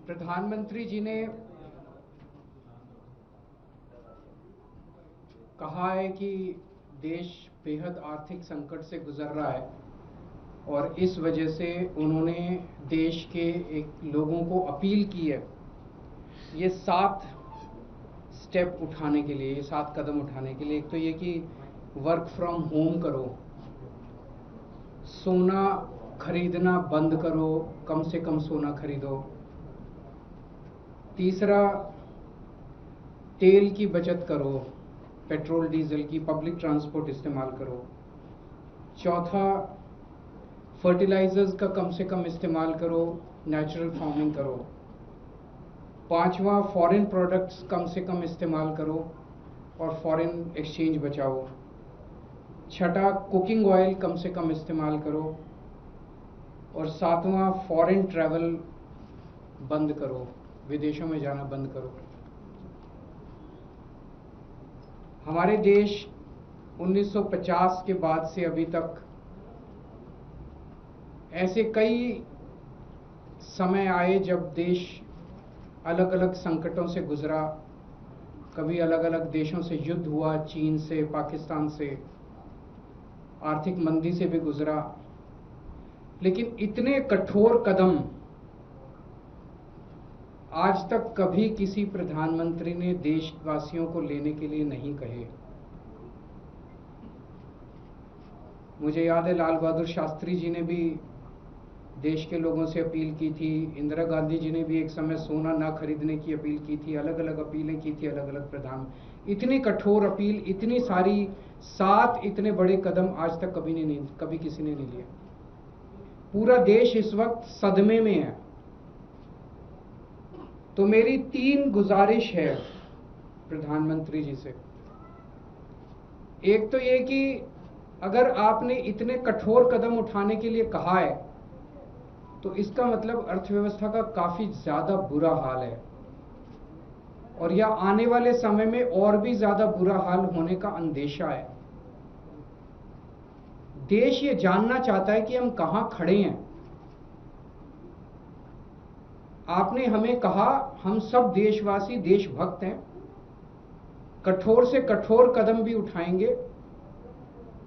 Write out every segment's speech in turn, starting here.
प्रधानमंत्री जी ने कहा है कि देश बेहद आर्थिक संकट से गुजर रहा है और इस वजह से उन्होंने देश के लोगों को अपील की है ये 7 स्टेप उठाने के लिए, ये 7 कदम उठाने के लिए। एक तो ये कि वर्क फ्रॉम होम करो, सोना खरीदना बंद करो, कम से कम सोना खरीदो। तीसरा, तेल की बचत करो, पेट्रोल डीजल की, पब्लिक ट्रांसपोर्ट इस्तेमाल करो। चौथा, फर्टिलाइजर्स का कम से कम इस्तेमाल करो, नेचुरल फार्मिंग करो। पांचवा, फॉरेन प्रोडक्ट्स कम से कम इस्तेमाल करो और फॉरेन एक्सचेंज बचाओ। छठा, कुकिंग ऑयल कम से कम इस्तेमाल करो। और सातवां, फॉरेन ट्रैवल बंद करो, विदेशों में जाना बंद करो। हमारे देश 1950 के बाद से अभी तक ऐसे कई समय आए जब देश अलग अलग संकटों से गुजरा। कभी अलग अलग देशों से युद्ध हुआ, चीन से, पाकिस्तान से, आर्थिक मंदी से भी गुजरा। लेकिन इतने कठोर कदम आज तक कभी किसी प्रधानमंत्री ने देशवासियों को लेने के लिए नहीं कहे। मुझे याद है लाल बहादुर शास्त्री जी ने भी देश के लोगों से अपील की थी, इंदिरा गांधी जी ने भी एक समय सोना ना खरीदने की अपील की थी, अलग अलग अपीलें की थी अलग अलग प्रधान। इतनी कठोर अपील, इतनी सारी 7 इतने बड़े कदम आज तक कभी किसी ने नहीं लिया। पूरा देश इस वक्त सदमे में है। तो मेरी 3 गुजारिश है प्रधानमंत्री जी से। एक तो ये कि अगर आपने इतने कठोर कदम उठाने के लिए कहा है तो इसका मतलब अर्थव्यवस्था का काफी ज्यादा बुरा हाल है और या आने वाले समय में और भी ज्यादा बुरा हाल होने का अंदेशा है। देश ये जानना चाहता है कि हम कहां खड़े हैं। आपने हमें कहा हम सब देशवासी देशभक्त हैं, कठोर से कठोर कदम भी उठाएंगे,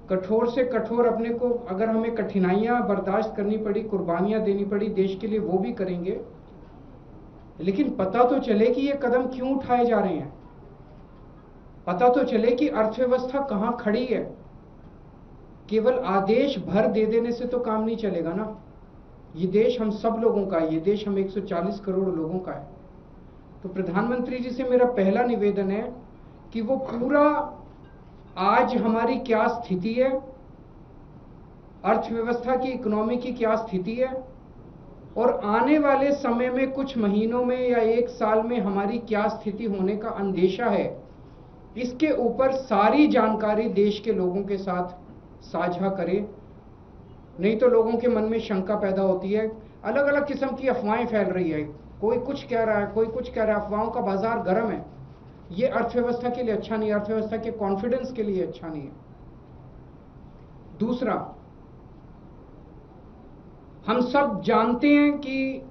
कठोर से कठोर अपने को, अगर हमें कठिनाइयां बर्दाश्त करनी पड़ी, कुर्बानियां देनी पड़ी देश के लिए, वो भी करेंगे। लेकिन पता तो चले कि ये कदम क्यों उठाए जा रहे हैं, पता तो चले कि अर्थव्यवस्था कहां खड़ी है। केवल आदेश भर दे देने से तो काम नहीं चलेगा ना। ये देश हम सब लोगों का है, ये देश हम 140 करोड़ लोगों का है। तो प्रधानमंत्री जी से मेरा पहला निवेदन है कि वो पूरा आज हमारी क्या स्थिति है, अर्थव्यवस्था की, इकोनॉमी की क्या स्थिति है और आने वाले समय में कुछ महीनों में या 1 साल में हमारी क्या स्थिति होने का अंदेशा है, इसके ऊपर सारी जानकारी देश के लोगों के साथ साझा करे। नहीं तो लोगों के मन में शंका पैदा होती है, अलग अलग किस्म की अफवाहें फैल रही है, कोई कुछ कह रहा है, कोई कुछ कह रहा है, अफवाहों का बाजार गर्म है। ये अर्थव्यवस्था के लिए अच्छा नहीं है, अर्थव्यवस्था के कॉन्फिडेंस के लिए अच्छा नहीं है। दूसरा, हम सब जानते हैं कि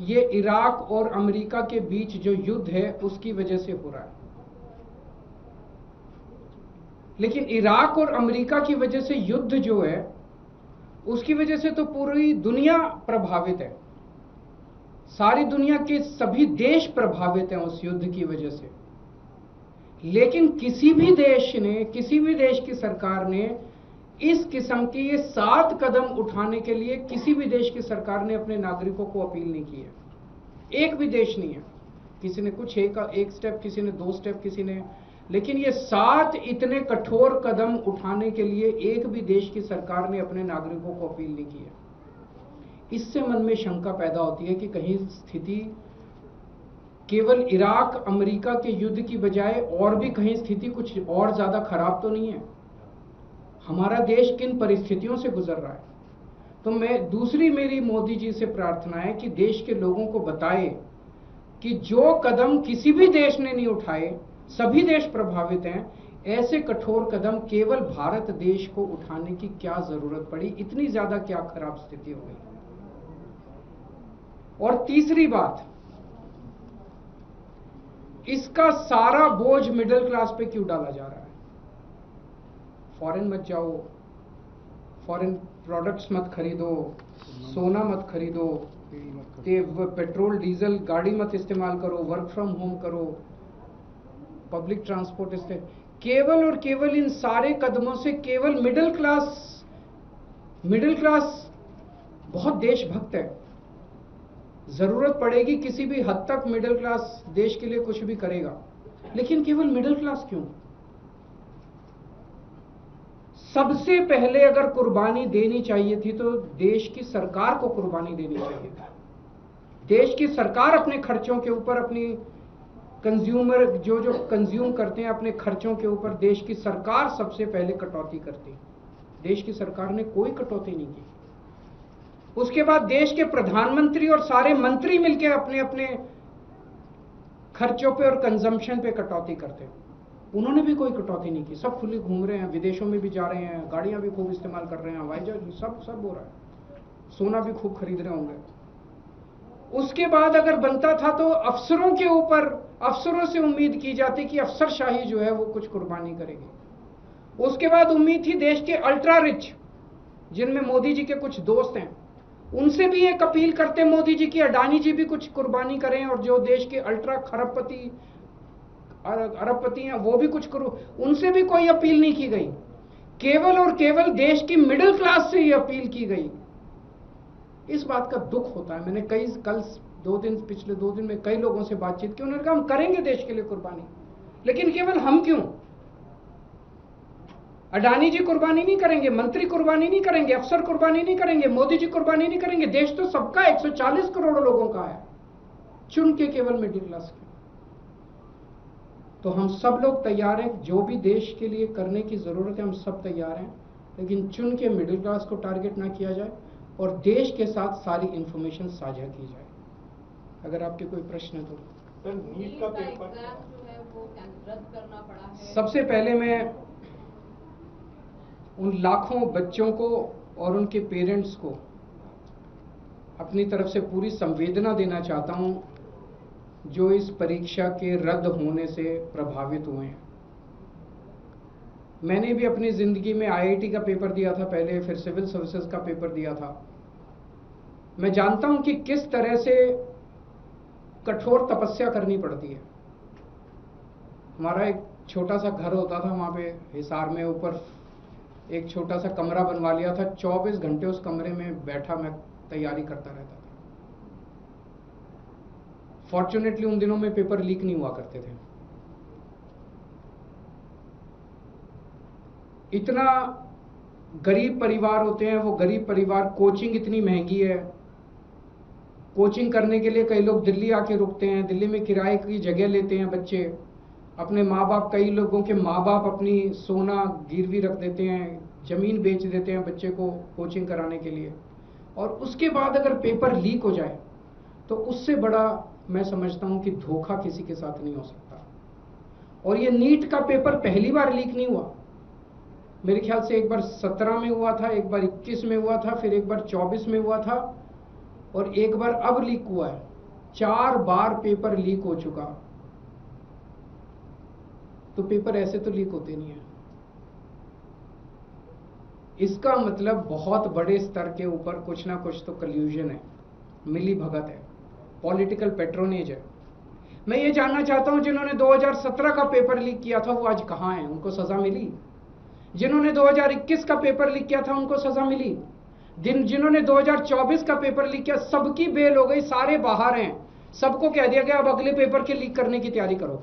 ये इराक और अमेरिका के बीच जो युद्ध है उसकी वजह से हो रहा है। लेकिन इराक और अमेरिका की वजह से युद्ध जो है उसकी वजह से तो पूरी दुनिया प्रभावित है, सारी दुनिया के सभी देश प्रभावित हैं उस युद्ध की वजह से। लेकिन किसी भी देश ने, किसी भी देश की सरकार ने इस किस्म के ये 7 कदम उठाने के लिए किसी भी देश की सरकार ने अपने नागरिकों को अपील नहीं की है। एक भी देश नहीं है। किसी ने कुछ एक स्टेप, किसी ने 2 स्टेप, किसी ने, लेकिन ये 7 इतने कठोर कदम उठाने के लिए एक भी देश की सरकार ने अपने नागरिकों को अपील नहीं की है। इससे मन में शंका पैदा होती है कि कहीं स्थिति केवल इराक अमेरिका के युद्ध की बजाय और भी कहीं स्थिति कुछ और ज्यादा खराब तो नहीं है। हमारा देश किन परिस्थितियों से गुजर रहा है। तो दूसरी मेरी मोदी जी से प्रार्थना है कि देश के लोगों को बताए कि जो कदम किसी भी देश ने नहीं उठाए, सभी देश प्रभावित हैं, ऐसे कठोर कदम केवल भारत देश को उठाने की क्या जरूरत पड़ी, इतनी ज्यादा क्या खराब स्थिति हो गई। और तीसरी बात, इसका सारा बोझ मिडिल क्लास पे क्यों डाला जा रहा है? फॉरेन मत जाओ, फॉरेन प्रोडक्ट्स मत खरीदो, सोना मत खरीदो, पेट्रोल डीजल गाड़ी मत इस्तेमाल करो, वर्क फ्रॉम होम करो, पब्लिक ट्रांसपोर्ट केवल और केवल इन सारे कदमों से केवल मिडिल क्लास बहुत देशभक्त है। जरूरत पड़ेगी किसी भी हद तक मिडिल क्लास देश के लिए कुछ भी करेगा, लेकिन केवल मिडिल क्लास क्यों? सबसे पहले अगर कुर्बानी देनी चाहिए थी तो देश की सरकार को कुर्बानी देनी चाहिए थी। देश की सरकार अपने खर्चों के ऊपर, अपनी कंज्यूमर जो कंज्यूम करते हैं अपने खर्चों के ऊपर, देश की सरकार सबसे पहले कटौती करती। देश की सरकार ने कोई कटौती नहीं की। उसके बाद देश के प्रधानमंत्री और सारे मंत्री मिलकर अपने अपने खर्चों पे और कंजम्पशन पे कटौती करते। उन्होंने भी कोई कटौती नहीं की। सब खुले घूम रहे हैं, विदेशों में भी जा रहे हैं, गाड़ियां भी खूब इस्तेमाल कर रहे हैं, हवाई जहाज सब हो रहा है, सोना भी खूब खरीद रहे होंगे। उसके बाद अगर बनता था तो अफसरों के ऊपर, अफसरों से उम्मीद की जाती कि अफसरशाही जो है वो कुछ कुर्बानी करेगी। उसके बाद उम्मीद थी देश के अल्ट्रा रिच, जिनमें मोदी जी के कुछ दोस्त हैं, उनसे भी एक अपील करते मोदी जी की अडानी जी भी कुछ कुर्बानी करें, और जो देश के अल्ट्रा खरबपति अरबपति हैं वो भी कुछ करो। उनसे भी कोई अपील नहीं की गई। केवल और केवल देश की मिडिल क्लास से ही अपील की गई। इस बात का दुख होता है। मैंने पिछले 2 दिन में कई लोगों से बातचीत की, उन्होंने कहा हम करेंगे देश के लिए कुर्बानी, लेकिन केवल हम क्यों? अडानी जी कुर्बानी नहीं करेंगे, मंत्री कुर्बानी नहीं करेंगे, अफसर कुर्बानी नहीं करेंगे, मोदी जी कुर्बानी नहीं करेंगे। देश तो सबका 140 करोड़ लोगों का है, चुन के केवल मिडिल क्लास के। तो हम सब लोग तैयार हैं, जो भी देश के लिए करने की जरूरत है हम सब तैयार हैं, लेकिन चुन के मिडिल क्लास को टारगेट ना किया जाए और देश के साथ सारी इंफॉर्मेशन साझा की जाए। अगर आपके कोई प्रश्न है तो। सर, नीट का पेपर जो है वो रद्द करना पड़ा है। सबसे पहले मैं उन लाखों बच्चों को और उनके पेरेंट्स को अपनी तरफ से पूरी संवेदना देना चाहता हूं जो इस परीक्षा के रद्द होने से प्रभावित हुए हैं। मैंने भी अपनी जिंदगी में आईआईटी का पेपर दिया था पहले, फिर सिविल सर्विसेज का पेपर दिया था। मैं जानता हूं कि किस तरह से कठोर तपस्या करनी पड़ती है। हमारा एक छोटा सा घर होता था वहां पे हिसार में, ऊपर एक छोटा सा कमरा बनवा लिया था। 24 घंटे उस कमरे में बैठा मैं तैयारी करता रहता था। फॉर्चुनेटली उन दिनों में पेपर लीक नहीं हुआ करते थे। इतना गरीब परिवार होते हैं, वो गरीब परिवार, कोचिंग इतनी महंगी है, कोचिंग करने के लिए कई लोग दिल्ली आके रुकते हैं, दिल्ली में किराए की जगह लेते हैं बच्चे, अपने माँ बाप, कई लोगों के माँ बाप अपनी सोना गिरवी रख देते हैं, जमीन बेच देते हैं बच्चे को कोचिंग कराने के लिए, और उसके बाद अगर पेपर लीक हो जाए तो उससे बड़ा मैं समझता हूं कि धोखा किसी के साथ नहीं हो सकता। और ये नीट का पेपर पहली बार लीक नहीं हुआ, मेरे ख्याल से एक बार 17 में हुआ था, एक बार 21 में हुआ था, फिर एक बार 24 में हुआ था, और एक बार अब लीक हुआ है। 4 बार पेपर लीक हो चुका। तो पेपर ऐसे तो लीक होते नहीं है। इसका मतलब बहुत बड़े स्तर के ऊपर कुछ ना कुछ तो कल्यूजन है, मिली भगत है, पॉलिटिकल पेट्रोनेज है। मैं ये जानना चाहता हूं जिन्होंने 2017 का पेपर लीक किया था वो आज कहां हैं? उनको सजा मिली? जिन्होंने 2021 का पेपर लीक किया था उनको सजा मिली? जिन्होंने 2024 का पेपर लीक किया सबकी बेल हो गई, सारे बाहर हैं, सबको कह दिया गया अब अगले पेपर के लीक करने की तैयारी करो।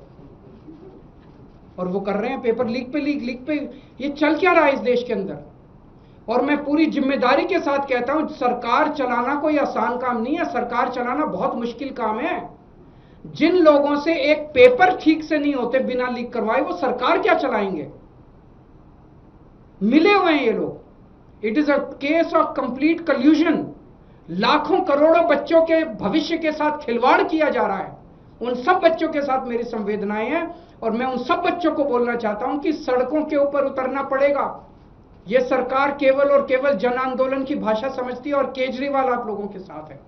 और वो कर रहे हैं, पेपर लीक पे लीक पे। ये चल क्या रहा है इस देश के अंदर? और मैं पूरी जिम्मेदारी के साथ कहता हूं, सरकार चलाना कोई आसान काम नहीं है, सरकार चलाना बहुत मुश्किल काम है। जिन लोगों से एक पेपर ठीक से नहीं होते बिना लीक करवाए, वो सरकार क्या चलाएंगे? मिले हुए हैं ये लोग। It is a case of complete कल्यूजन। लाखों करोड़ों बच्चों के भविष्य के साथ खिलवाड़ किया जा रहा है। उन सब बच्चों के साथ मेरी संवेदनाएं हैं, और मैं उन सब बच्चों को बोलना चाहता हूं कि सड़कों के ऊपर उतरना पड़ेगा। यह सरकार केवल और केवल जन आंदोलन की भाषा समझती है, और केजरीवाल आप लोगों के साथ है।